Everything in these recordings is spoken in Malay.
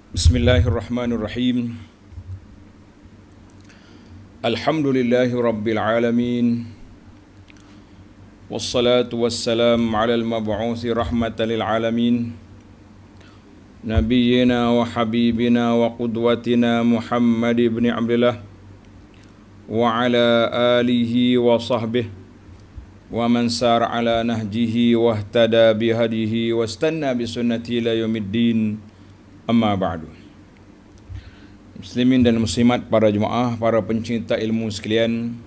Bismillahirrahmanirrahim. Alhamdulillahi rabbil alamin. Wassalatu wassalamu ala al-mab'uthi rahmatan lil alamin. Nabiyyina wa habibina wa qudwatina Muhammad ibn Abdullah wa ala alihi wa sahbihi wa man sar ala nahjihi wa ihtada bihadihi wa istanna bi sunnati ila yaumiddin. Amma ba'du. Muslimin dan muslimat, para jemaah, para pencinta ilmu sekalian,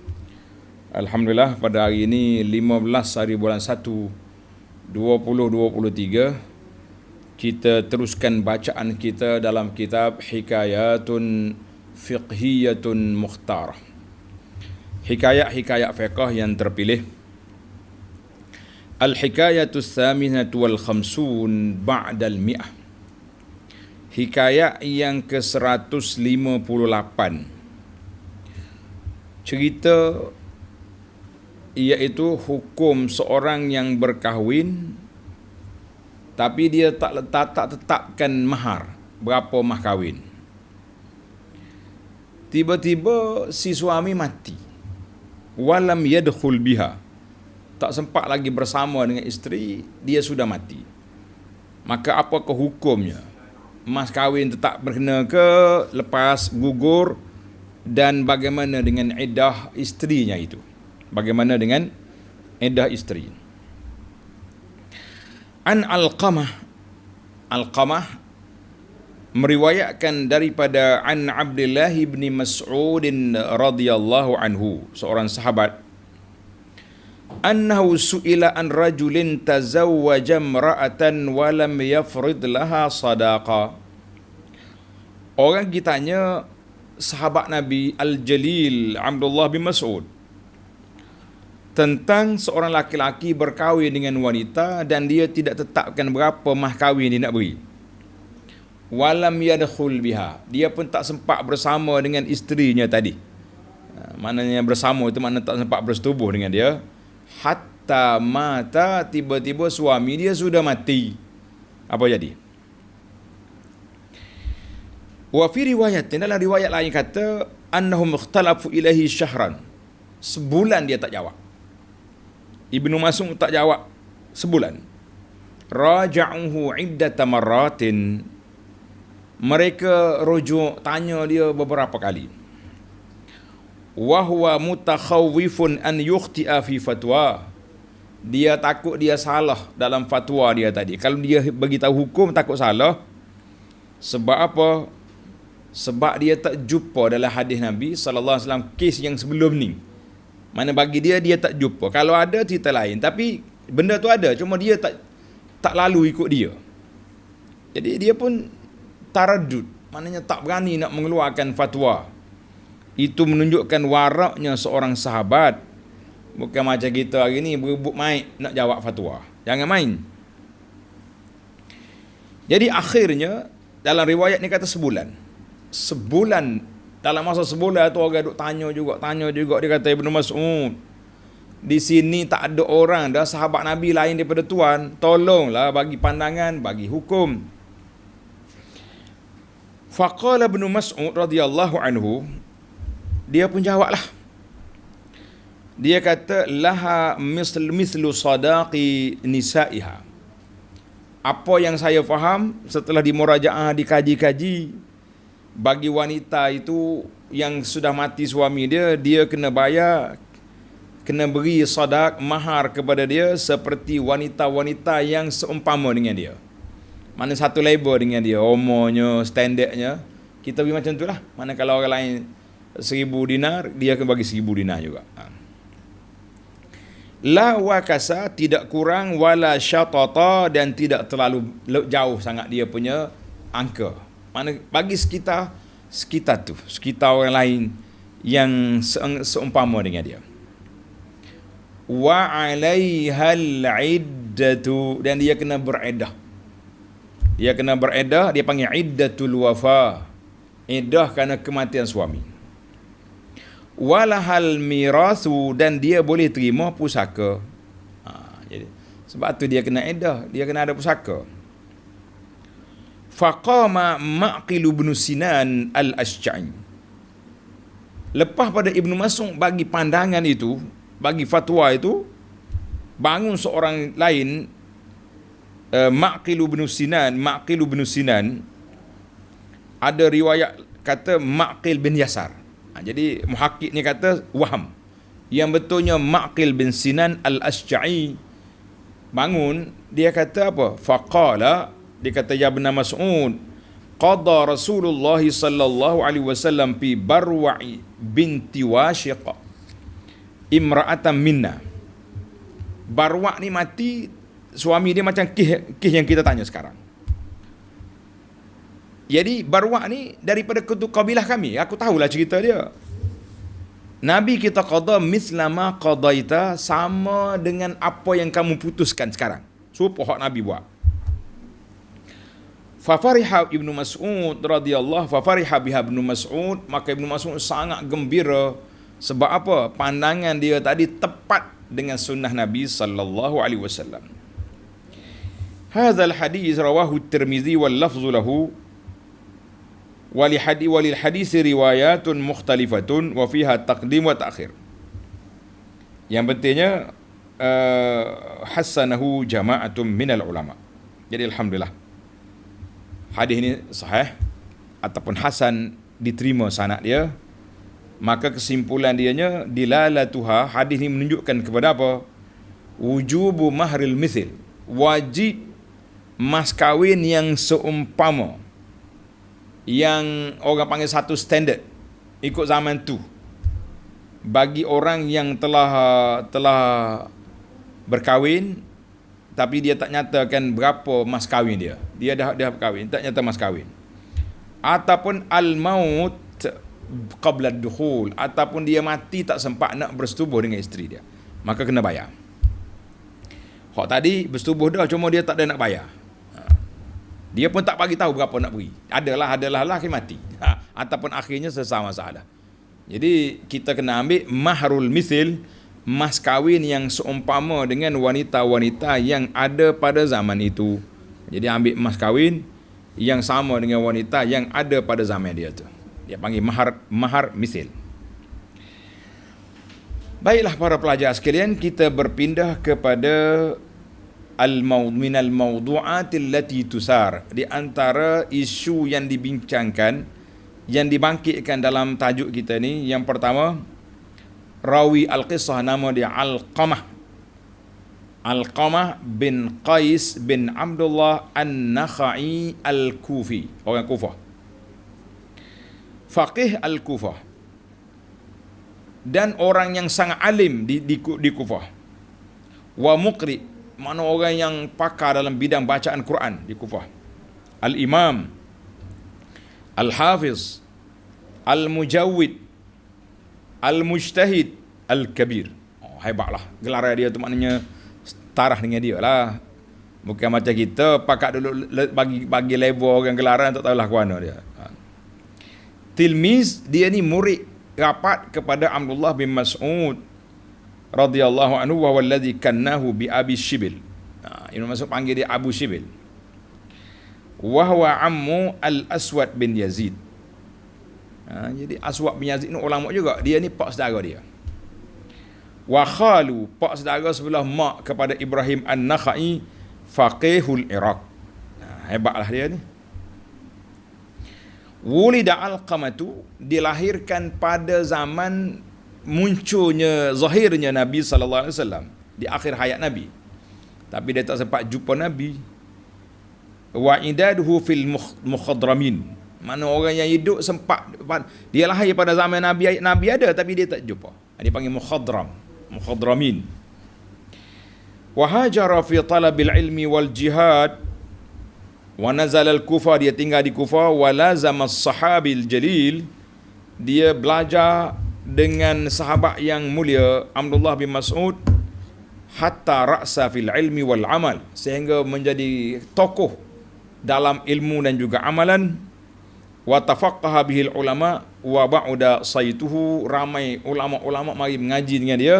alhamdulillah pada hari ini 15 hari bulan 1 2023 kita teruskan bacaan kita dalam kitab Hikayatun Fiqhiyatun Mukhtarah. Hikayat-hikayat fiqh yang terpilih. Al-Hikayatus Thaminatu wal Khamsun Ba'dal Mi'ah. Hikayat yang ke-158. Cerita iaitu hukum seorang yang berkahwin tapi dia tak tetapkan mahar, berapa mah kahwin. Tiba-tiba si suami mati. Walam yadkhul biha. Tak sempat lagi bersama dengan isteri, dia sudah mati. Maka apakah hukumnya? Mas kahwin tetap berkena ke lepas gugur, dan bagaimana dengan iddah isterinya itu? Bagaimana dengan iddah isteri? An Alqamah meriwayatkan daripada an Abdullah bin Mas'ud radhiyallahu anhu, seorang sahabat, annahu su'ila an rajulin tazawwaja imra'atan wa lam yafrid laha sadaqa. Orang ditanya sahabat Nabi Al-Jalil Abdullah bin Mas'ud tentang seorang laki-laki berkahwin dengan wanita dan dia tidak tetapkan berapa mah kahwin dia nak beri. Walam yadkhul biha. Dia pun tak sempat bersama dengan isterinya tadi. Maknanya bersama itu makna tak sempat bersetubuh dengan dia. Hatta mata, tiba-tiba suami dia sudah mati. Apa jadi? Wa fi riwayat, dalam riwayat lain kata annahum ikhtalafu ilaihi syahran. Sebulan dia tak jawab. Ibnu Mas'ud tak jawab sebulan. Raja'uhu iddata marratin. Mereka rujuk tanya dia beberapa kali. Wa huwa mutakhawwifun an yukhti'a fi fatwa. Dia takut dia salah dalam fatwa dia tadi. Kalau dia bagi tahu hukum, takut salah. Sebab apa? Sebab dia tak jumpa dalam hadis Nabi sallallahu alaihi wasallam kes yang sebelum ni. Mana bagi dia tak jumpa. Kalau ada cerita lain, tapi benda tu ada, cuma dia tak lalu ikut dia. Jadi dia pun taraddud, maknanya tak berani nak mengeluarkan fatwa. Itu menunjukkan waraknya seorang sahabat. Bukan macam kita hari ni berebut main nak jawab fatwa. Jangan main. Jadi akhirnya dalam riwayat ni kata sebulan. Dalam masa sebulan tu orang duk tanya juga. Dia kata, Ibnu Mas'ud, di sini tak ada orang dah sahabat Nabi lain daripada tuan. Tolonglah bagi pandangan, bagi hukum. Faqala Ibnu Mas'ud radhiyallahu anhu, dia pun jawablah. Dia kata, laha mislu sadaqi nisaiha. Apa yang saya faham setelah dimurajaah, dikaji-kaji, bagi wanita itu yang sudah mati suami dia, dia kena bayar, kena beri sadaq, mahar kepada dia seperti wanita-wanita yang seumpama dengan dia. Mana satu level dengan dia, umurnya, standardnya. Kita beri macam tu lah. Mana kalau orang lain 1,000 dinar, dia akan bagi 1,000 dinar juga. La wakasa, tidak kurang, wala syatata, dan tidak terlalu jauh sangat dia punya angka. Mana bagi sekitar orang lain yang seumpama dengan dia. Wa 'alaihal 'iddatu, dan dia kena beriddah. Dia panggil iddatul wafa. Iddah kerana kematian suami. Walahal mirasu, dan dia boleh terima pusaka. Jadi sebab tu dia kena iddah, dia kena ada pusaka. Faqama Ma'qil bin Sinan al-Ashja'i. Lepas pada Ibnu Mas'ud bagi pandangan itu, bagi fatwa itu, bangun seorang lain, Ma'qil bin Sinan, ada riwayat kata Ma'qil bin Yasar. Jadi muhakkik ni kata waham. Yang betulnya Ma'qil bin Sinan al-Ashja'i bangun, dia kata apa? Faqala, dia kata ya Ibn Mas'ud, qada Rasulullah sallallahu alaihi wasallam fi Barwa'i binti Washiq imra'atan minna. Barwa' ni mati, suami dia macam kih yang kita tanya sekarang. Jadi Barwa' ni daripada kabilah kami. Aku tahulah cerita dia. Nabi kita qada mislama qadaita, sama dengan apa yang kamu putuskan sekarang. Supaya Nabi buat. Fafariha Ibnu Mas'ud radhiyallahu fafariha biha Ibnu Mas'ud, maka Ibnu Mas'ud sangat gembira. Sebab apa? Pandangan dia tadi tepat dengan sunnah Nabi sallallahu alaihi wasallam. Hadzal hadis rawahu Tirmizi wal lafzu lahu walil hadis riwayatun mukhtalifatun wa fiha taqdim wa ta'khir. Yang pentingnya hasanahu jama'atun minal ulama. Jadi alhamdulillah, hadis ini sahih ataupun hasan, diterima sanad dia. Maka kesimpulan dianya, dilalatuha, hadis ini menunjukkan kepada apa? Wujubu mahril mithil, wajib mas kahwin yang seumpama, yang orang panggil satu standard ikut zaman tu, bagi orang yang telah berkahwin tapi dia tak nyatakan berapa mas kahwin dia. Dia dah berkahwin, tak nyata mas kahwin. Ataupun al-maut qabla ad-dukhul, ataupun dia mati tak sempat nak bersetubuh dengan isteri dia, maka kena bayar. Hak tadi bersetubuh dah, cuma dia tak ada nak bayar. Dia pun tak bagi tahu berapa nak beri. Adalah akhir mati. Ataupun akhirnya selesai masalah. Jadi kita kena ambil mahrul misil, mas kahwin yang seumpama dengan wanita-wanita yang ada pada zaman itu. Jadi ambil mas kahwin yang sama dengan wanita yang ada pada zaman dia tu. Dia panggil mahar misil. Baiklah para pelajar sekalian, kita berpindah kepada minal mawdu'at allati tusar, di antara isu yang dibincangkan, yang dibangkitkan dalam tajuk kita ni. Yang pertama, rawi al-qisah, nama dia Alqamah bin Qais bin Abdullah an-Nakhai al-Kufi, orang Kufah, faqih al-Kufah, dan orang yang sangat alim di Kufah. Wa muqri, mana orang yang pakar dalam bidang bacaan Quran di Kufah. Al-Imam, Al-Hafiz, Al-Mujawwid, Al-Mujtahid, Al-Kabir. Hebatlah. Gelaran dia tu maknanya tarah dengan dia lah. Bukan macam kita pakat dulu bagi level orang gelaran, tak tahulah ke mana dia. Tilmiz, dia ni murid rapat kepada Abdullah bin Mas'ud radhiyallahu anhu, wa walladhi kannahu bi Abi Shibil. Ibnu Mas'ud panggil dia Abu Shibil. Wa huwa ammu al-Aswad bin Yazid. Jadi Aswad bin Yazid ni ulama juga. Dia ni pak saudara dia. Wa khalu, pak saudara sebelah mak kepada Ibrahim an-Nakhai, faqihul Iraq. Hebatlah dia ni. Wulida Alqamatu, dilahirkan pada zaman munculnya, zahirnya Nabi sallallahu alaihi wasallam, di akhir hayat Nabi. Tapi dia tak sempat jumpa Nabi. Wa idaduhu fil mukhadramin, mana orang yang hidup sempat, dia lahir pada zaman Nabi ada tapi dia tak jumpa. Dia panggil mukhadramin. Wa hajara fi talabil ilmi wal jihad, wa nazal al-Kufah, dia tinggal di Kufah. Wa lazama as-sahabil jalil, dia belajar dengan sahabat yang mulia Abdullah bin Mas'ud, hatta ra'sa fil ilmi wal amal, sehingga menjadi tokoh dalam ilmu dan juga amalan. Wa tafaqqaha bihil ulama wa ba'uda saituhu, ramai ulama-ulama mari mengaji dengan dia,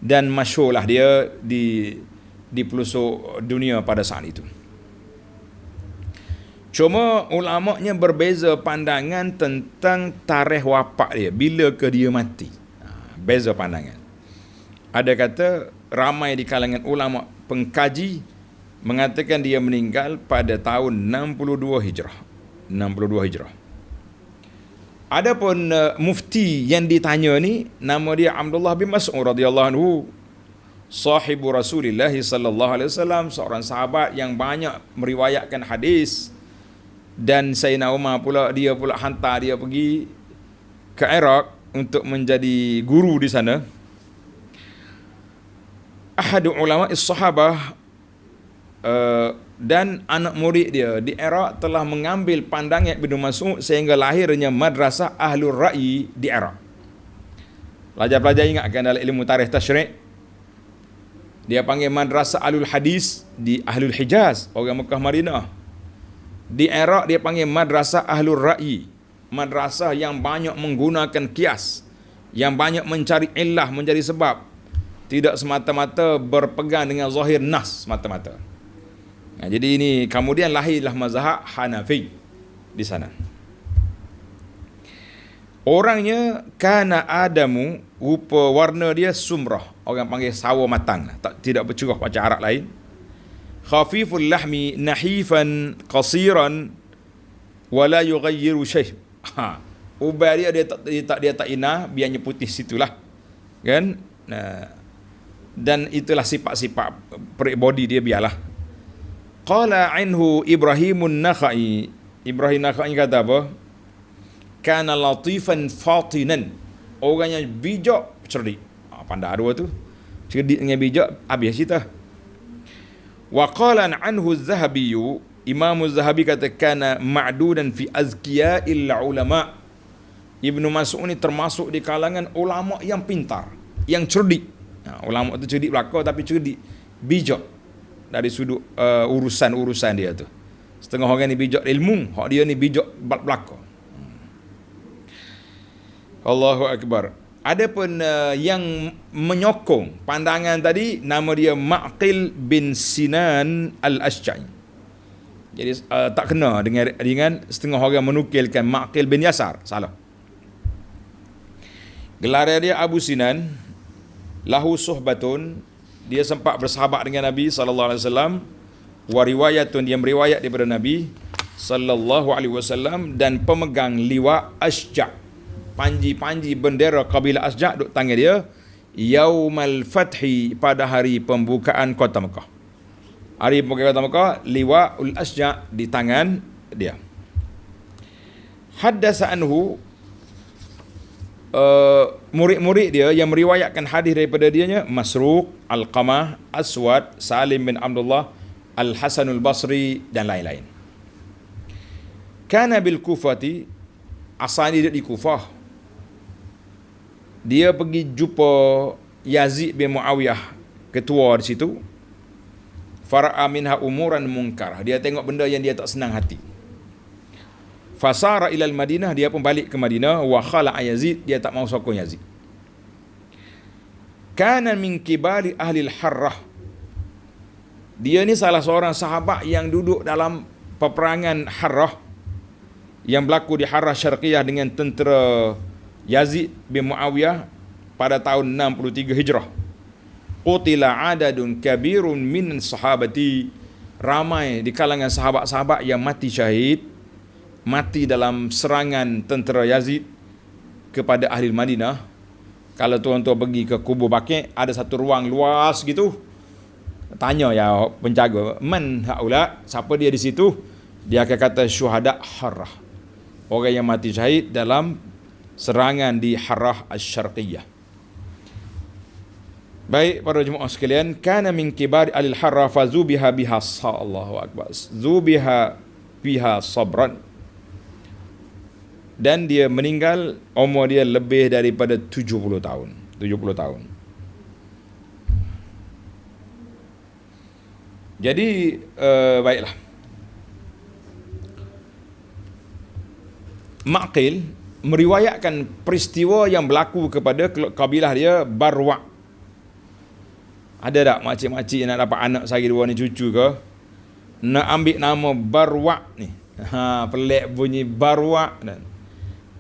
dan masyhurlah dia di pelosok dunia pada saat itu. Cuma ulama'nya berbeza pandangan tentang tarikh wafat dia, bila ke dia mati. Beza pandangan. Ada kata ramai di kalangan ulama pengkaji mengatakan dia meninggal pada tahun 62 Hijrah. 62 Hijrah. Adapun mufti yang ditanya ni nama dia Abdullah bin Mas'ud radhiyallahu anhu, sahibu Rasulullah sallallahu alaihi wasallam, seorang sahabat yang banyak meriwayatkan hadis. Dan Sayyidina Umar pula, dia pula hantar dia pergi ke Iraq untuk menjadi guru di sana. Ahadu ulama as-sahabah dan anak murid dia di Iraq telah mengambil pandangan Ibnu Mas'ud sehingga lahirnya madrasah Ahlul Ra'yi di Iraq. Pelajar-pelajar ingatkan dalam ilmu tarikh tasyrik, dia panggil madrasah Ahlul Hadis di Ahlul Hijaz, orang Mekah Madinah. Di Iraq dia panggil madrasah Ahlul Ra'yi, madrasah yang banyak menggunakan kias, yang banyak mencari illah, mencari sebab, tidak semata-mata berpegang dengan zahir nas semata-mata. Jadi ini kemudian lahirlah mazhab Hanafi di sana. Orangnya kana Adamu, rupa warna dia sumrah, orang panggil sawo matang, tidak bercerah macam Arab lain. Khafiful lahmi nahifan qasiran wala yughayyiru syai'. Ubah dia tak inah, biarnya putih situlah. Kan? Dan itulah sifat-sifat perik body dia, biarlah. Qala anhu Ibrahimun Nakhai. Ibrahim Nakhai kata apa? Kana latifan fatinan. Orangnya bijak, cerdik. Pandai dua tu. Cerdik dengan bijak, habis cerita. Wa qala anhu Az-Zahabi, Imam Az-Zahabi kata kana ma'dudan fi azkiya'il ulama. Ibnu Mas'ud ni termasuk di kalangan ulama yang pintar, yang cerdik. Ulama tu cerdik belaka tapi cerdik, bijak dari sudut urusan-urusan dia tu. Setengah orang ni bijak ilmu, hak dia ni bijak belaka. Allahu akbar. Adapun yang menyokong pandangan tadi, nama dia Ma'qil bin Sinan al-Ashja'i. Jadi tak kena dengan setengah orang menukilkan Ma'qil bin Yasar, salah. Gelar dia Abu Sinan, lahu suhbatun, dia sempat bersahabat dengan Nabi sallallahu alaihi wasallam, wa riwayatun, dia meriwayat daripada Nabi sallallahu alaihi wasallam, dan pemegang liwa Ashja', panji-panji bendera kabilah Ashja' duk tangan dia yaumal fathi, pada hari pembukaan kota Mekah. Hari pembukaan kota Mekah, liwaul Ashja' di tangan dia. Haddasa anhu, murid-murid dia yang meriwayatkan hadis daripada dianya Masruq, Alqamah, Aswad, Salim bin Abdullah, Al-Hasanul Basri dan lain-lain. Kana bil Kufati, asal dia di Kufah. Dia pergi jumpa Yazid bin Muawiyah, ketua di situ. Fara'a minha umuran munkar, dia tengok benda yang dia tak senang hati. Fasara ilal Madinah, dia pun balik ke Madinah. Wa khala'a Yazid, dia tak mau sokong Yazid. Kana min kibari ahli al-Harrah, dia ni salah seorang sahabat yang duduk dalam peperangan Harrah, yang berlaku di Harrah Syarqiyah dengan tentera Yazid bin Muawiyah pada tahun 63 Hijrah. Qutila adadun kabirun min sahabati, ramai di kalangan sahabat-sahabat yang mati syahid, mati dalam serangan tentera Yazid kepada ahli Madinah. Kalau tuan-tuan pergi ke kubur Baqi', ada satu ruang luas gitu, tanya ya penjaga, man haula, siapa dia di situ? Dia akan kata syuhada Harrah, orang yang mati syahid dalam serangan di Harrah Asy-Syarqiyah. Baik para jemaah sekalian, kana min kibar al-Harrah fazubiha biha, sallallahu akbar, zubiha biha sabran, dan dia meninggal umur dia lebih daripada 70 tahun. 70 tahun. Jadi baiklah. Ma'qil meriwayatkan peristiwa yang berlaku kepada kabilah dia Barwa'. Ada tak makcik-makcik nak dapat anak sehari dua ni, cucu ke, nak ambil nama Barwa' ni? Pelik bunyi Barwa.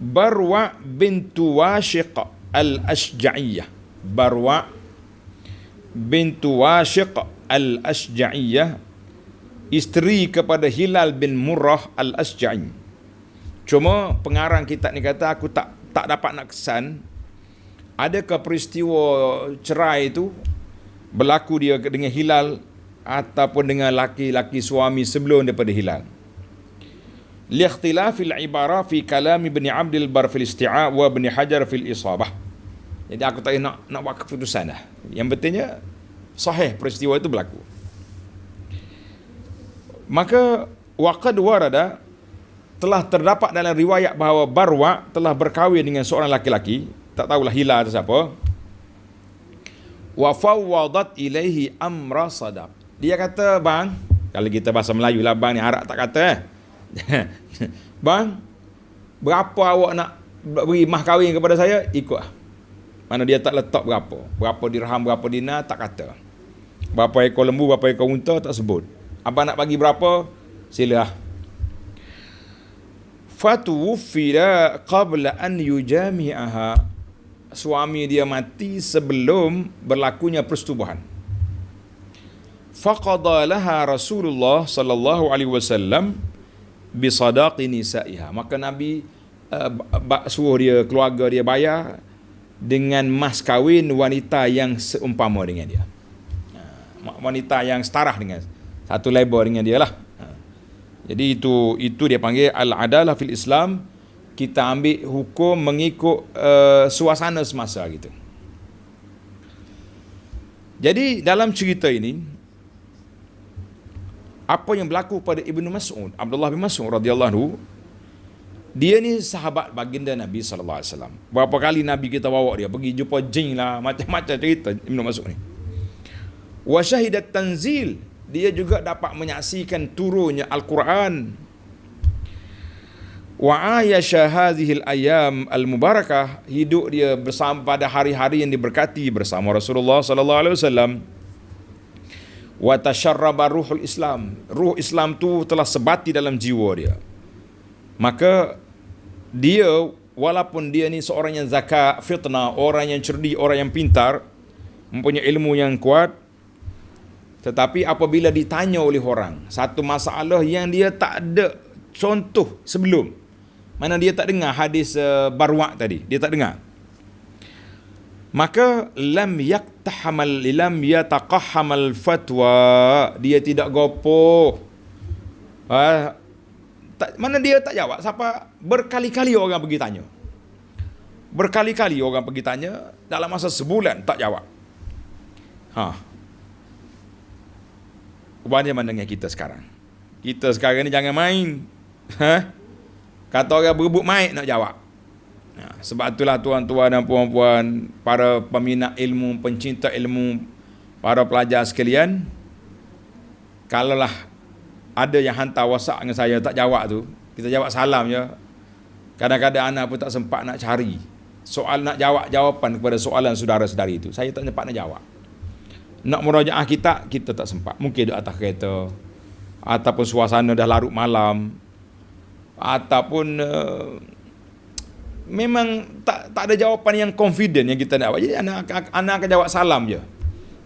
Barwa bintu Washiq al-Ashja'iyah. Barwa bintu Washiq al-Ashja'iyah, isteri kepada Hilal bin Murrah al-Ashja'i. Cuma pengarang kitab ni kata aku tak dapat nak kesan adakah peristiwa cerai itu berlaku dia dengan Hilal ataupun dengan laki-laki suami sebelum daripada Hilal. Liikhtilafil ibara fi kalam Ibn Abdul Bar fil Isti'a' wa Ibn Hajar fil Isabah. Jadi aku tak nak buat keputusan dah. Yang pentingnya sahih peristiwa itu berlaku. Maka waqad warada, telah terdapat dalam riwayat bahawa Barwa telah berkahwin dengan seorang laki-laki, tak tahulah Hilal atau siapa. Wa fawwadat ilaihi amra sadaq. Dia kata, bang, kalau kita bahasa Melayu lah, bang ni harap tak kata bang, berapa awak nak beri mah kahwin kepada saya, ikut lah. Mana dia tak letak berapa dirham, berapa dinar, tak kata. Berapa ekor lembu, berapa ekor unta, tak sebut. Abang nak bagi berapa, sila. Fatuwufira qabla an yujami'aha. Suami dia mati sebelum berlakunya persetubuhan. Faqada laha Rasulullah sallallahu alaihi wasallam bi sadaqi nisa'iha. Maka Nabi suruh dia, keluarga dia bayar dengan mas kahwin wanita yang seumpama dengan dia. Wanita yang setarah dengan, satu level dengan dia lah. Jadi itu dia panggil al-adalah fil Islam. Kita ambil hukum mengikut suasana semasa gitu. Jadi dalam cerita ini, apa yang berlaku pada Ibnu Mas'ud, Abdullah bin Mas'ud radhiyallahu anhu, dia ni sahabat baginda Nabi sallallahu alaihi wasallam. Berapa kali Nabi kita bawa dia pergi jumpa jin lah, macam-macam cerita Ibnu Mas'ud ni. Wa syahidat tanzil, dia juga dapat menyaksikan turunnya Al-Quran. Wa ayasha hadhil ayam al-mubarakah, hidup dia bersama pada hari-hari yang diberkati bersama Rasulullah sallallahu alaihi wasallam. Wa tasharraba ruhul Islam, ruh Islam tu telah sebati dalam jiwa dia. Maka dia, walaupun dia ni seorang yang zakat fitnah, orang yang cerdik, orang yang pintar, mempunyai ilmu yang kuat, tetapi apabila ditanya oleh orang satu masalah yang dia tak ada contoh sebelum, mana dia tak dengar hadis Barwa tadi, dia tak dengar, maka lam yataqahhamal fatwa, dia tidak gopoh. Mana dia tak jawab. Siapa? Berkali-kali orang pergi tanya. Berkali-kali orang pergi tanya, dalam masa sebulan tak jawab. Macam mana dengan kita sekarang? Kita sekarang ni jangan main. Kata orang berebut main nak jawab. Sebab itulah tuan-tuan dan puan-puan, para peminat ilmu, pencinta ilmu, para pelajar sekalian, kalaulah ada yang hantar WhatsApp dengan saya tak jawab tu, kita jawab salam je. Kadang-kadang anak pun tak sempat nak cari soal, nak jawab jawapan kepada soalan saudara-saudari itu. Saya tak sempat nak jawab. Nak murajaah kita tak sempat. Mungkin duduk atas kereta, ataupun suasana dah larut malam, ataupun memang tak ada jawapan yang confident yang kita nak buat. Jadi anak akan jawab salam je.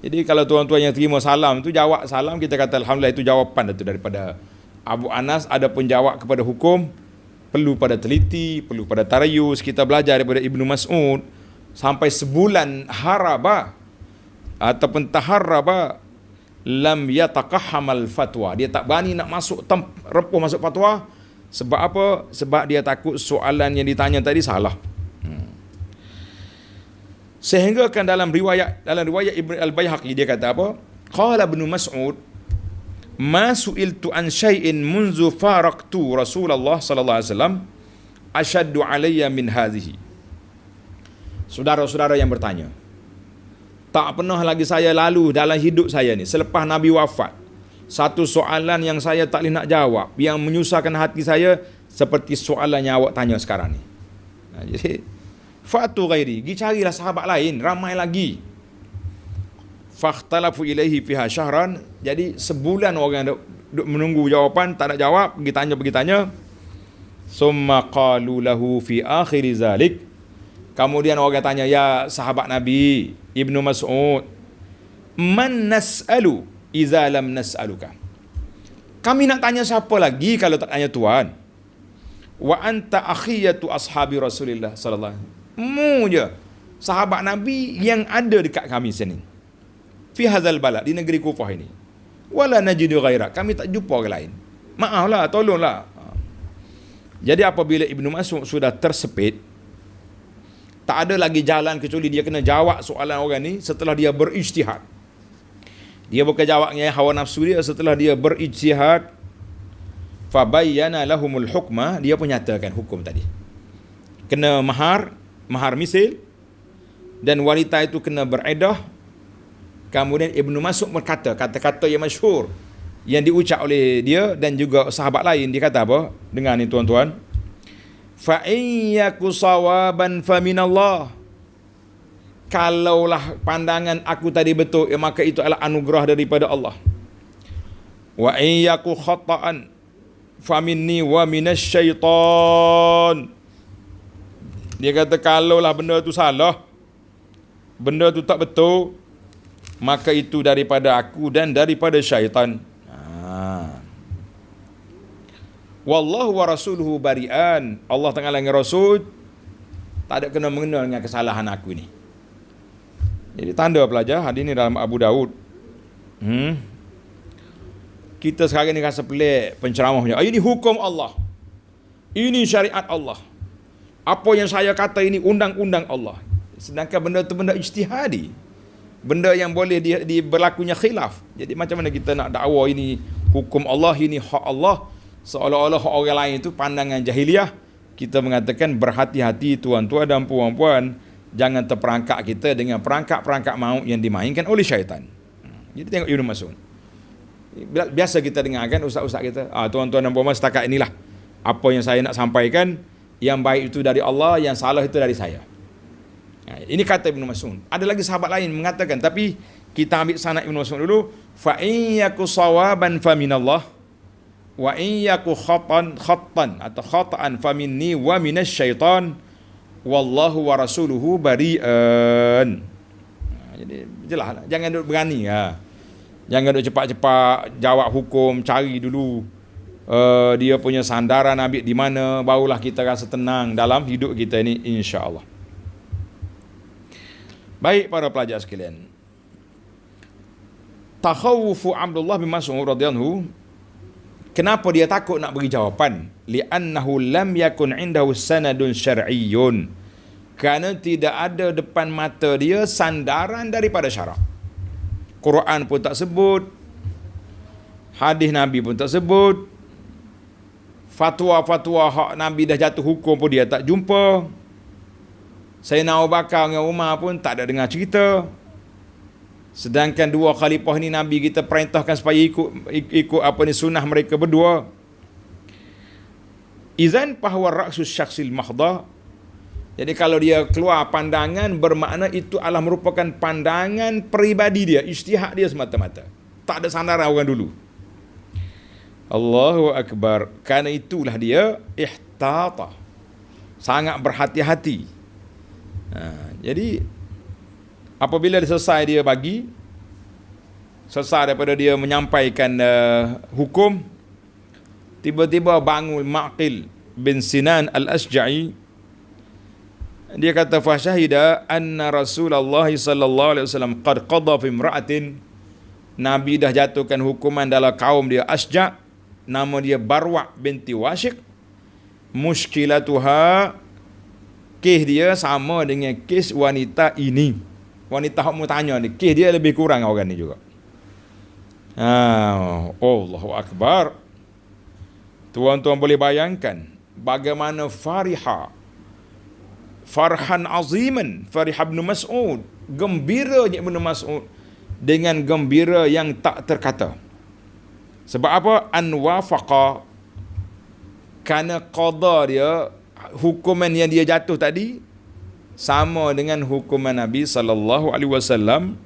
Jadi kalau tuan-tuan yang terima salam tu jawab salam, kita kata alhamdulillah, itu jawapan itu daripada Abu Anas. Adapun jawab kepada hukum perlu pada teliti, perlu pada tarayus. Kita belajar daripada Ibnu Mas'ud sampai sebulan haraba ataupun taharraba lam yataqahhamal fatwa. Dia tak berani nak masuk rempuh masuk fatwa. Sebab apa? Sebab dia takut soalan yang ditanya tadi salah. Sehingga kan dalam riwayat Ibn al-Baihaqi dia kata apa? Qala Ibnu Mas'ud, ma su'iltu an syai'in munzu faraqtu Rasulullah sallallahu alaihi wasallam asyaddu alayya min hadhihi. Saudara-saudara yang bertanya, tak pernah lagi saya lalu dalam hidup saya ni selepas Nabi wafat satu soalan yang saya tak boleh nak jawab, yang menyusahkan hati saya seperti soalan yang awak tanya sekarang ni. Jadi fa'tu ghairi, pergi carilah sahabat lain, ramai lagi. Fakhtalafu ilaihi fiha syahran, jadi sebulan orang duk menunggu jawapan, tak nak jawab, pergi tanya. Summa qalu lahu fi akhir zalik. Kemudian orang tanya, ya sahabat Nabi Ibnu Mas'ud, man nas'alu iza lam nas'aluka. Kami nak tanya siapa lagi kalau tak tanya Tuhan. Wa anta akhiyatu ashabi Rasulillah sallallahu alaihi wasallam. Mu je sahabat Nabi yang ada dekat kami sini. Fi hadzal balad, di negeri Kufah ini. Wala najidu ghairak, kami tak jumpa orang lain. Maaflah, tolonglah. Jadi apabila Ibnu Mas'ud sudah tersepit, tak ada lagi jalan kecuali dia kena jawab soalan orang ni setelah dia berijtihad. Dia bukan jawabnya hawa nafsu dia, setelah dia berijtihad, fabayyana lahumul hukma, dia pun nyatakan hukum tadi. Kena mahar misil, dan wanita itu kena beredah. Kemudian Ibnu Mas'ud berkata kata-kata yang masyhur yang diucap oleh dia dan juga sahabat lain. Dia kata apa? Dengar ni tuan-tuan. Fa in yaku sawaban fa minallah. Kalaulah pandangan aku tadi betul, maka itu adalah anugerah daripada Allah. Wa in yaku khata'an fa minni wa minasyaitan. Dia kata kalaulah benda tu salah, benda tu tak betul, maka itu daripada aku dan daripada syaitan. Wallahu wa rasuluhu bari'an. Allah Ta'ala dengan Rasul tak ada kena mengena dengan kesalahan aku ni. Jadi tanda pelajar, hadis ni dalam Abu Daud. Kita sekarang ni rasa pelik penceramahnya. Ini hukum Allah, ini syariat Allah, apa yang saya kata ini undang-undang Allah. Sedangkan benda tu benda ijtihadi, benda yang boleh berlakunya khilaf. Jadi macam mana kita nak dakwa ini hukum Allah, ini hak Allah, seolah-olah hak orang lain itu pandangan jahiliah. Kita mengatakan berhati-hati tuan-tuan dan puan-puan, jangan terperangkap kita dengan perangkap-perangkap maut yang dimainkan oleh syaitan. Jadi tengok Ibnu Mas'ud. Biasa kita dengarkan ustaz-ustaz kita, tuan-tuan dan puan-puan, setakat inilah apa yang saya nak sampaikan. Yang baik itu dari Allah, yang salah itu dari saya. Ini kata Ibnu Mas'ud. Ada lagi sahabat lain mengatakan, tapi kita ambil sanad Ibnu Mas'ud dulu. Fa in yaku sawaban fa minallah wa in yaku khattan atau khata'an fa minni wa minasyaitan wallahu wa rasuluhu bari'an. Jadi jelaslah, jangan duk berani Jangan duk cepat-cepat jawab hukum, cari dulu dia punya sandaran ambil di mana, barulah kita rasa tenang dalam hidup kita ini, insya-Allah. Baik para pelajar sekalian, takhawufu Abdullah bin Mas'ud radhiyallahu, kenapa dia takut nak beri jawapan? Li'annahu lam yakun indahu sanadun syar'iyyun, kerana tidak ada depan mata dia sandaran daripada syarak. Quran pun tak sebut, hadis Nabi pun tak sebut, fatwa-fatwa hak Nabi dah jatuh hukum pun dia tak jumpa. Sayyidina Abu Bakar dengan Umar pun tak ada dengar cerita. Sedangkan dua khalifah ni Nabi kita perintahkan supaya ikut apa ni sunnah mereka berdua. Izan bahwa ra'sus syakhsil mahdha. Jadi kalau dia keluar pandangan, bermakna itu adalah merupakan pandangan peribadi dia, ijtihad dia semata-mata, tak ada sandaran orang dulu. Allahu Akbar. Kerana itulah dia ihtata, sangat berhati-hati. Jadi apabila selesai daripada dia menyampaikan hukum, tiba-tiba bangun Ma'qil bin Sinan al-Asja'i. Dia kata fasyahida anna Rasulullah sallallahu alaihi wasallam qad qada fi imra'atin. Nabi dah jatuhkan hukuman dalam kaum dia Asja', nama dia Barwa' binti Washiq. Muskilatuha, kes dia sama dengan kes wanita ini. Wanita hak mu tanya ni, kes dia lebih kurang orang ni juga. Allahu Akbar. Tuan-tuan boleh bayangkan bagaimana farhan aziman Farih bin Mas'ud, gembiranya Ibnu Mas'ud dengan gembira yang tak terkata. Sebab apa? An wafaqa, kerana qada dia, hukuman yang dia jatuh tadi sama dengan hukuman Nabi sallallahu alaihi wasallam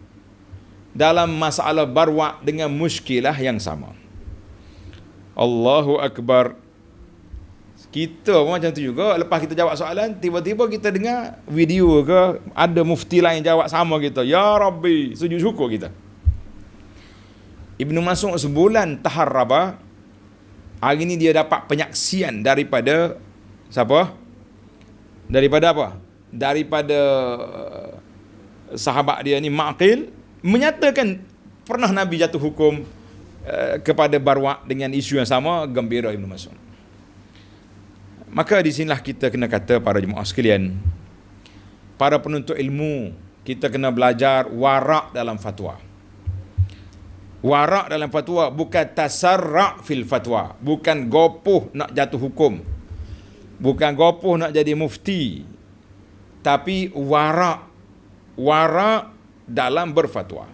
dalam masalah Barwa' dengan muskilah yang sama. Allahu Akbar. Kita pun macam tu juga. Lepas kita jawab soalan, tiba-tiba kita dengar video ke, ada mufti lain jawab sama kita. Ya Rabbi, sujud syukur kita. Ibnu Mas'ud sebulan taharraba. Hari ni dia dapat penyaksian daripada siapa? Daripada apa? Daripada sahabat dia ni Ma'qil, menyatakan pernah Nabi jatuh hukum kepada Barwa' dengan isu yang sama. Gembira Ibnu Mas'ud. Maka di sinilah kita kena kata para jemaah sekalian, para penuntut ilmu, kita kena belajar warak dalam fatwa. Warak dalam fatwa, bukan tasarra' fil fatwa, bukan gopoh nak jatuh hukum, bukan gopoh nak jadi mufti, tapi warak dalam berfatwa.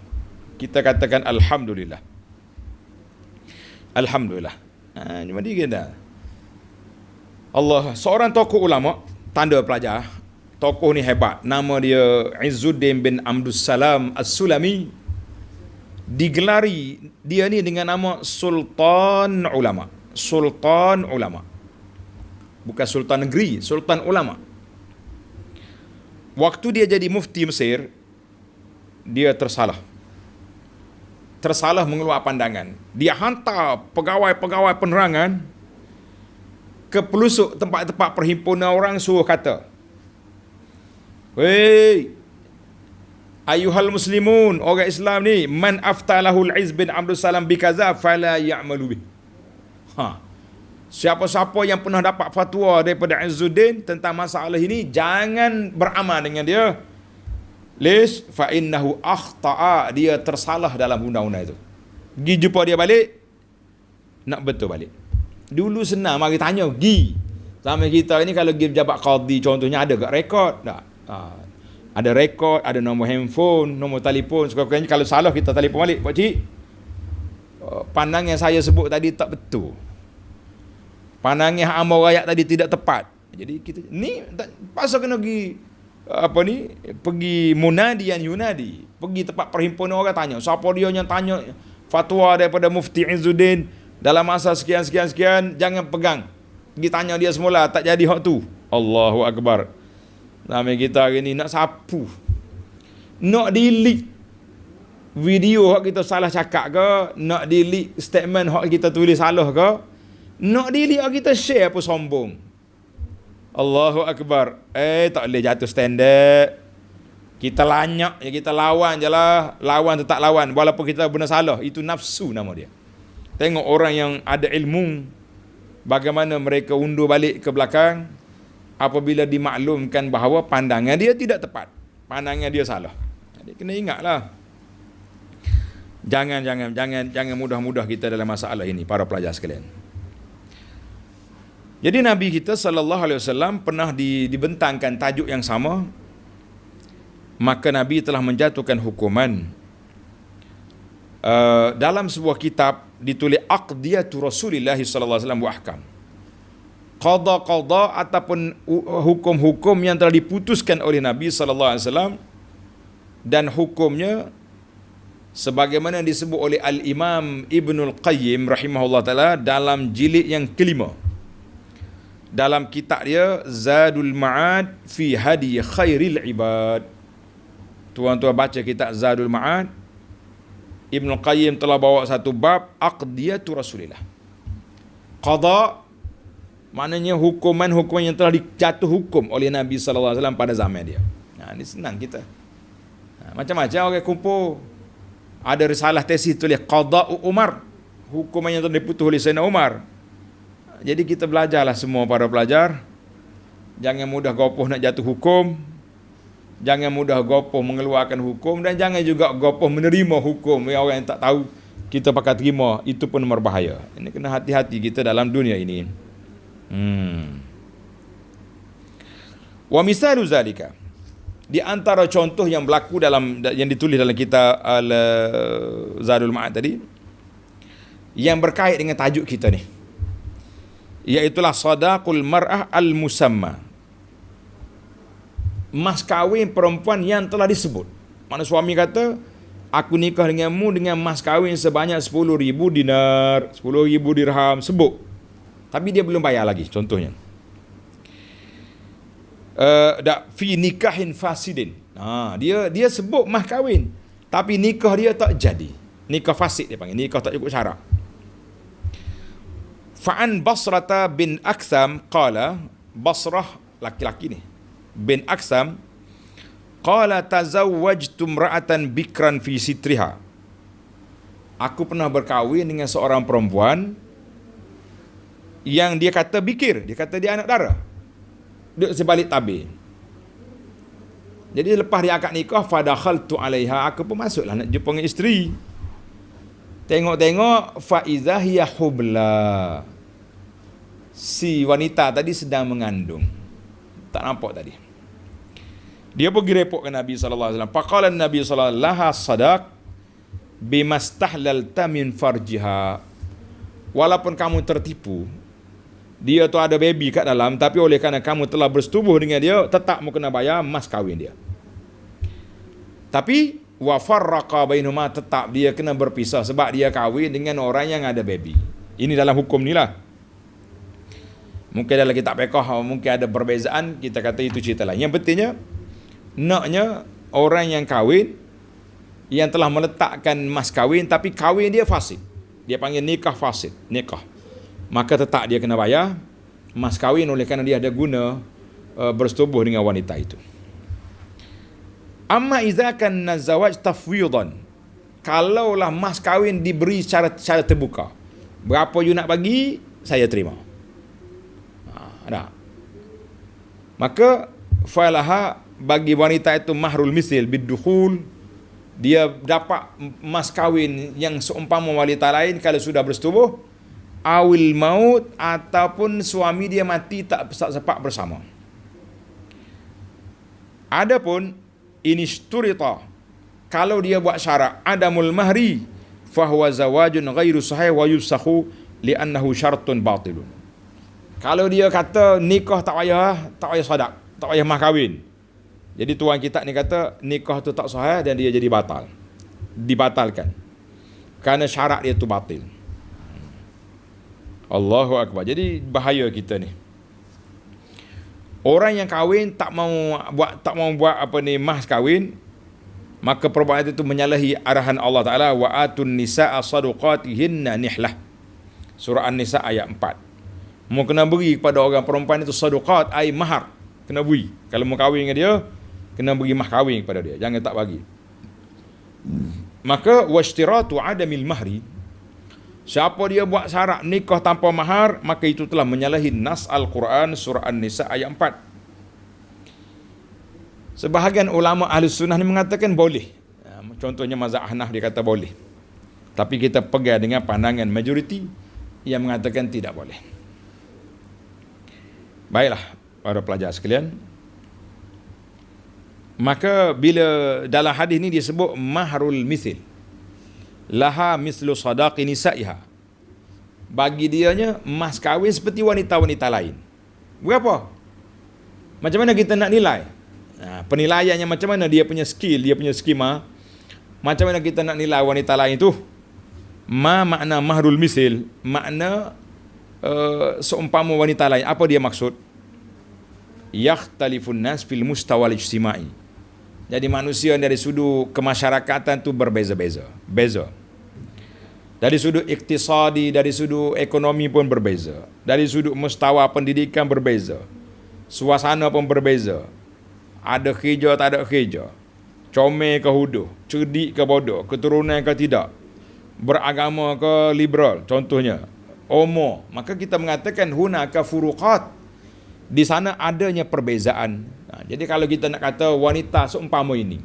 Kita katakan alhamdulillah. Alhamdulillah. Cuma dia kata Allah, seorang tokoh ulama, tanda pelajar. Tokoh ni hebat. Nama dia Izzuddin bin Abdus Salam As-Sulami. Digelari dia ni dengan nama Sultan Ulama. Sultan Ulama. Bukan Sultan Negeri, Sultan Ulama. Waktu dia jadi mufti Mesir, dia tersalah. Tersalah mengeluar pandangan. Dia hantar pegawai-pegawai penerangan ke pelusuk tempat-tempat perhimpunan orang, suruh kata, "Hei, ayuhal muslimun, orang Islam ni, man aftalahul Izz bin Abdul Salam bikaza fala ya'malu bih." Siapa-siapa yang pernah dapat fatwa daripada Izzuddin tentang masalah ini, jangan beramal dengan dia. Lish fa innahu akhta'a, dia tersalah dalam undang-undang itu. Pergi jumpa dia balik, nak betul balik. Dulu senang mari tanya, pergi. Sama kita ni kalau pergi pejabat qadi contohnya, ada kat rekod tak? Ada rekod, ada nombor handphone, nombor telefon. Sekurang-kurangnya kalau salah kita telefon balik, "Pak cik, pandangan yang saya sebut tadi tak betul. Pandangan amal rakyat tadi tidak tepat." Jadi kita ni pasal kena pergi pergi munadian yunadi, pergi tempat perhimpunan orang tanya, siapa dia yang tanya fatwa daripada Mufti Izzuddin dalam masa sekian, jangan pegang. Pergi tanya dia semula, tak jadi hak tu. Allahu Akbar. Nama kita hari ni nak sapu, nak delete video hak kita salah cakap ke, nak delete statement hak kita tulis salah ke, nak delete hak kita share pun sombong. Allahu Akbar. Tak boleh jatuh standard. Kita lanyak je, kita lawan je lah. Lawan tetap lawan, walaupun kita benar salah. Itu nafsu nama dia. Tengok orang yang ada ilmu, bagaimana mereka undur balik ke belakang apabila dimaklumkan bahawa pandangan dia tidak tepat, pandangan dia salah. Jadi kena ingatlah. Jangan mudah-mudah kita dalam masalah ini, para pelajar sekalian. Jadi Nabi kita sallallahu alaihi wasallam pernah dibentangkan tajuk yang sama, maka Nabi telah menjatuhkan hukuman dalam sebuah kitab ditulis Aqdiyatu Rasulillah sallallahu alaihi wasallam wa ahkam. Qada ataupun hukum-hukum yang telah diputuskan oleh Nabi sallallahu alaihi wasallam, dan hukumnya sebagaimana disebut oleh Al-Imam Ibnul Qayyim rahimahullah taala dalam jilid yang kelima. Dalam kitab dia Zadul Ma'ad fi Hadi Khairil Ibad. Tuan-tuan baca kitab Zadul Ma'ad, Ibn Qayyim telah bawa satu bab Aqdiyatu Rasulillah. Qada maknanya hukuman-hukuman yang telah dijatuh hukum oleh Nabi sallallahu alaihi wasallam pada zaman dia. Ini senang kita. Macam-macam orang kumpul. Ada risalah tesis tulis Qada'u Umar, hukuman yang telah diputus oleh Sayyidina Umar. Jadi kita belajarlah semua para pelajar. Jangan mudah gopoh nak jatuh hukum. Jangan mudah gopoh mengeluarkan hukum, dan jangan juga gopoh menerima hukum yang orang yang tak tahu kita pakai terima. Itu pun berbahaya. Ini kena hati-hati kita dalam dunia ini. Wa misalu zalika, di antara contoh yang berlaku dalam yang ditulis dalam kitab Zadul Ma'ad tadi, yang berkait dengan tajuk kita ni, iaitulah sadaqul mar'ah al-musamma, mas kahwin perempuan yang telah disebut. Mana suami kata, aku nikah denganmu dengan mas kahwin sebanyak 10,000 dinar, 10,000 dirham, sebut. Tapi dia belum bayar lagi, contohnya. Fi nikahin fasidin. Dia sebut mas kahwin, tapi nikah dia tak jadi. Nikah fasid dia panggil, nikah tak cukup syarat. Fa'an Basrata bin Aktham qala, Basrah laki-laki ni bin Aktham qala tazawwajtu imra'atan bikran fi sitriha. Aku pernah berkahwin dengan seorang perempuan yang dia kata bikir, dia kata dia anak dara, duduk sebalik tabir. Jadi lepas dia akad nikah, fadakhaltu alaiha, aku pun masuklah nak jumpa dengan isteri. Tengok-tengok fa iza hiya hubla, si wanita tadi sedang mengandung. Tak nampak tadi. Dia pergi report ke Nabi sallallahu alaihi wasallam. Faqala Nabi sallallahu alaihi wasallam laha sadaq bimastahlalta min farjiha. Walaupun kamu tertipu, dia tu ada baby kat dalam, tapi oleh kerana kamu telah bersetubuh dengan dia, tetap mu kena bayar mas kahwin dia. Tapi wa farraqa bainahuma, tetap dia kena berpisah sebab dia kahwin dengan orang yang ada baby. Ini dalam hukum ni lah. Mungkin dalam kitab fiqh mungkin ada perbezaan, kita kata itu cerita lain. Yang pentingnya, naknya orang yang kahwin, yang telah meletakkan mas kahwin, tapi kahwin dia fasid. Dia panggil nikah fasid, nikah. Maka tetap dia kena bayar mas kahwin oleh kerana dia ada guna bersetubuh dengan wanita itu. Amma iza kana zawaj tafwidan, kalaulah mas kahwin diberi secara terbuka, berapa you nak bagi, saya terima. Ada. Maka falaha, bagi wanita itu mahrul misil bidukhul, dia dapat mas kahwin yang seumpama wanita lain kalau sudah bersetubuh, awil maut, ataupun suami dia mati tak sempat bersama. Adapun inishturita, kalau dia buat syarat adamul mahri, fahuwa zawajun ghairu sahih wa yusakhu li'annahu syartun batilun. Kalau dia kata nikah tak payah sadak, tak payah mas kahwin, jadi tuan kita ni kata nikah tu tak sahih dan dia jadi batal, dibatalkan kerana syarat dia tu batil. Allahu Akbar. Jadi bahaya kita ni. Orang yang kahwin tak mau buat mas kahwin, maka perbuatan itu menyalahi arahan Allah Taala, wa atun nisaa sadaqatihinna nihlah. Surah An-Nisa ayat 4. Mau kena beri kepada orang perempuan itu sadaqat, ai mahar, kena beri. Kalau mau kahwin dengan dia, kena beri mas kahwin kepada dia, jangan tak bagi. Maka washtiratu adamil mahri, siapa dia buat syarat nikah tanpa mahar, maka itu telah menyalahi nas Al-Quran surah An-Nisa ayat 4. Sebahagian ulama ahli sunnah ni mengatakan boleh. Contohnya mazhab Hanaf dia kata boleh. Tapi kita pegang dengan pandangan majoriti yang mengatakan tidak boleh. Baiklah para pelajar sekalian. Maka bila dalam hadis ni disebut mahrul mithil, laha mislu sadaqi nisaiha, bagi dianya mas kahwin seperti wanita-wanita lain. Berapa? Macam mana kita nak nilai? Penilaiannya macam mana, dia punya skill, dia punya skema. Macam mana kita nak nilai wanita lain tu? Makna mahrul misil, makna seumpama wanita lain. Apa dia maksud? Yakhtalifun nas fil mustawal ijtimai. Jadi manusia dari sudut kemasyarakatan tu berbeza-beza. Dari sudut iktisadi, dari sudut ekonomi pun berbeza. Dari sudut mustawa pendidikan berbeza. Suasana pun berbeza. Ada kerja, tak ada kerja. Comel ke huduh, cerdik ke bodoh, keturunan ke tidak, beragama ke liberal, contohnya. Umur. Maka kita mengatakan hunaka furuqat. Di sana adanya perbezaan. Jadi kalau kita nak kata wanita seumpama ini,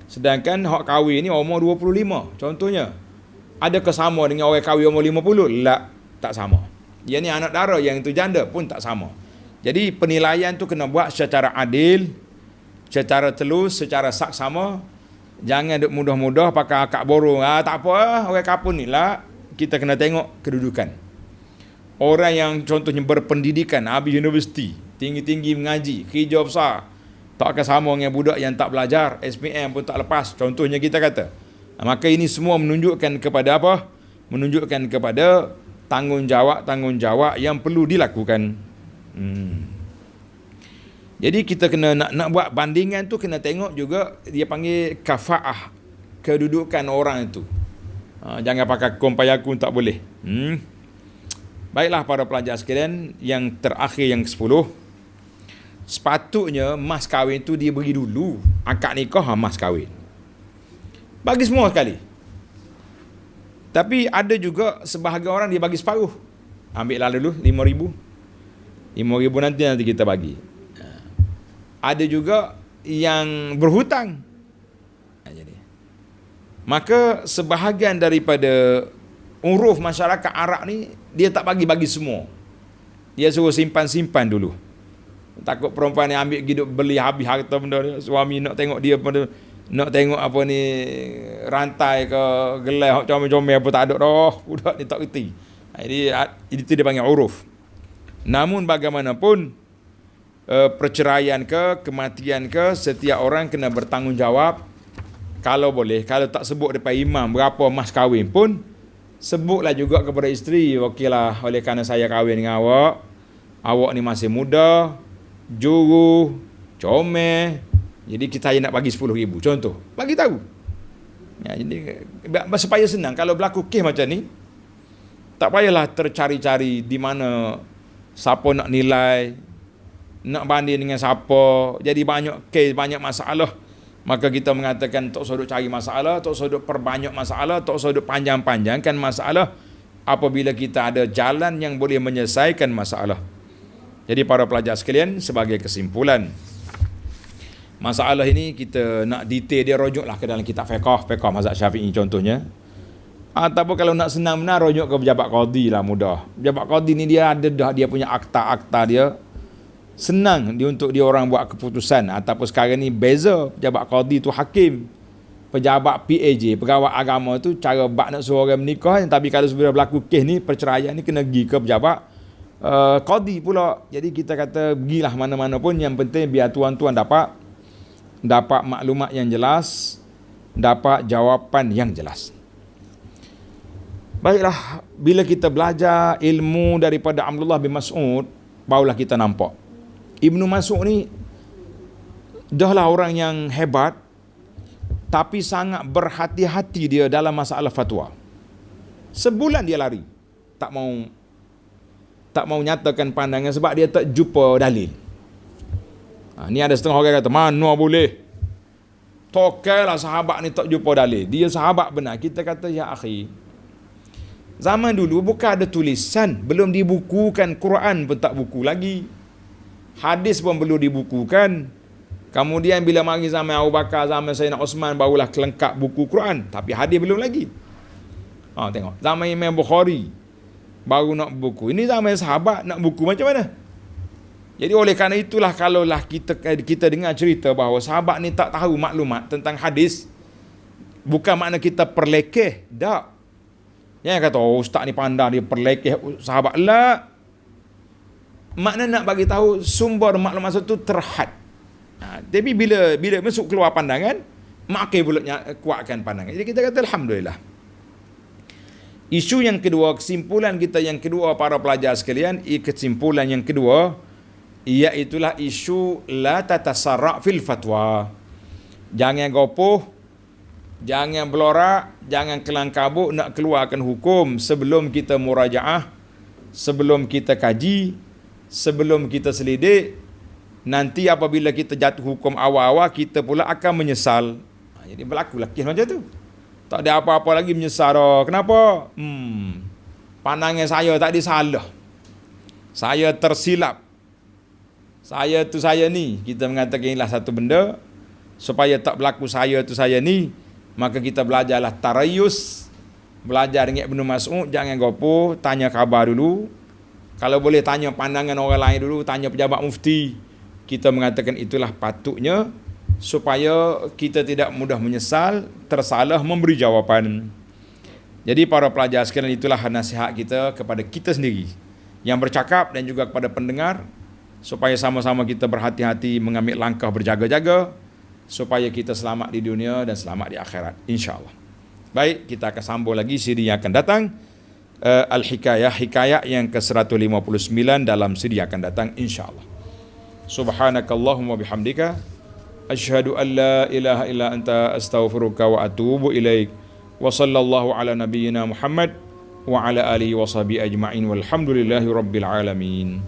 sedangkan hak kahwin ni umur 25, contohnya, adakah sama dengan orang kahwin umur 50? Tak sama. Yang ni anak dara, yang itu janda pun tak sama. Jadi penilaian tu kena buat secara adil, secara telus, secara saksama. Jangan duk mudah-mudah pakai akak borong. Tak apa, orang kapun ni lah. Kita kena tengok kedudukan. Orang yang contohnya berpendidikan, habis universiti, tinggi-tinggi mengaji, kerja besar, tak akan sama dengan budak yang tak belajar, SPM pun tak lepas. Contohnya kita kata, Maka ini semua menunjukkan kepada apa? Menunjukkan kepada tanggungjawab yang perlu dilakukan. Jadi kita kena nak buat bandingan tu, kena tengok juga dia panggil kafaah, kedudukan orang itu. Jangan pakai kompayakun, tak boleh. Baiklah para pelajar sekalian, yang terakhir yang ke-10, sepatutnya mas kahwin tu dia beri dulu. Akad nikah, mas kahwin bagi semua sekali. Tapi ada juga sebahagian orang dia bagi separuh. Ambil lah dulu 5,000. 5,000 nanti kita bagi. Ada juga yang berhutang. Jadi, maka sebahagian daripada uruf masyarakat Arab ni, dia tak bagi semua. Dia suruh simpan dulu. Takut perempuan ni ambil hidup beli habis harta benda dia. Suami nak tengok dia pada, nak tengok apa ni, rantai ke gelai comel-comel apa, tak ada dah. Budak ni tak kerti. Jadi itu dia panggil uruf. Namun bagaimanapun, perceraian ke, kematian ke, setiap orang kena bertanggungjawab. Kalau boleh, kalau tak sebut depan imam berapa mas kahwin pun, sebutlah juga kepada isteri, okeylah, oleh kerana saya kahwin dengan awak ni masih muda, juru, comel, jadi kita nak bagi 10,000 contoh, bagi tahu. Jadi supaya senang. Kalau berlaku kes macam ni, tak payahlah tercari-cari di mana, siapa nak nilai, nak banding dengan siapa. Jadi banyak kes, banyak masalah. Maka kita mengatakan tak usah duk cari masalah, tak usah duk perbanyak masalah, tak usah duk panjang-panjangkan masalah, apabila kita ada jalan yang boleh menyelesaikan masalah. Jadi para pelajar sekalian, sebagai kesimpulan, masalah ini kita nak detail dia, rujuklah ke dalam kitab fiqh mazhab Syafi'i contohnya. Ataupun kalau nak senang benar, rujuk ke pejabat qadi lah, mudah. Pejabat qadi ni dia ada dah, dia punya akta-akta dia. Senang dia untuk dia orang buat keputusan. Ataupun sekarang ni beza, pejabat qadi tu hakim. Pejabat PAJ, pegawai agama tu cara bak nak suruh orang menikah. Tapi kalau sudah berlaku kes ni, perceraian ni, kena pergi ke pejabat qadi pula. Jadi kita kata pergilah mana-mana pun, yang penting biar tuan-tuan dapat maklumat yang jelas, dapat jawapan yang jelas. Baiklah, bila kita belajar ilmu daripada Abdullah bin Mas'ud, barulah kita nampak Ibnu Mas'ud ni dahlah orang yang hebat, tapi sangat berhati-hati dia dalam masalah fatwa. Sebulan dia lari, tak mau nyatakan pandangan sebab dia tak jumpa dalil. Ni ada setengah orang kata, mana boleh, tokailah sahabat ni tak jumpa dalil. Dia sahabat benar. Kita kata, ya akhi, zaman dulu bukan ada tulisan, belum dibukukan. Quran pun tak buku lagi, hadis pun belum dibukukan. Kemudian bila mari zaman Abu Bakar, zaman Sayyidina Osman, barulah kelengkap buku Quran, tapi hadis belum lagi. Tengok, zaman Imam Bukhari baru nak buku. Ini zaman sahabat nak buku macam mana? Jadi oleh kerana itulah, kalaulah kita dengar cerita bahawa sahabat ni tak tahu maklumat tentang hadis, bukan makna kita perlekeh, tak. Yang kata, ustaz ni pandai, dia perlekeh sahabat. La. Makna nak bagi tahu sumber maklumat itu terhad. Tapi bila masuk keluar pandangan, makai pula kuatkan pandangan. Jadi kita kata alhamdulillah. Isu yang kedua, kesimpulan kita yang kedua para pelajar sekalian, kesimpulan yang kedua, iaitulah isu la tatasarra' fil fatwa. Jangan gopoh, jangan belorak, jangan kelang kabut nak keluarkan hukum sebelum kita murajaah, sebelum kita kaji, sebelum kita selidik. Nanti apabila kita jatuh hukum awal-awal, kita pula akan menyesal. Jadi berlakulah kes macam tu. Tak ada apa-apa lagi menyesal dah. Kenapa? Pandangan saya tadi salah, saya tersilap, saya tu saya ni. Kita mengatakan inilah satu benda. Supaya tak berlaku saya tu saya ni, maka kita belajarlah tarayus, belajar dengan Ibnu Mas'ud. Jangan gopoh, tanya khabar dulu. Kalau boleh tanya pandangan orang lain dulu, tanya pejabat mufti. Kita mengatakan itulah patutnya, supaya kita tidak mudah menyesal, tersalah memberi jawapan. Jadi para pelajar sekalian, itulah nasihat kita kepada kita sendiri yang bercakap dan juga kepada pendengar, supaya sama-sama kita berhati-hati mengambil langkah berjaga-jaga, supaya kita selamat di dunia dan selamat di akhirat, insya-Allah. Baik, kita akan sambung lagi siri yang akan datang. Hikayah yang ke-159 dalam siri yang akan datang insya-Allah. Subhanakallahumma bihamdika asyhadu an la ilaha illa anta astaghfiruka wa atubu ilaik. Wa sallallahu ala nabiyyina Muhammad wa ala alihi wa sahbihi ajma'in walhamdulillahi rabbil alamin.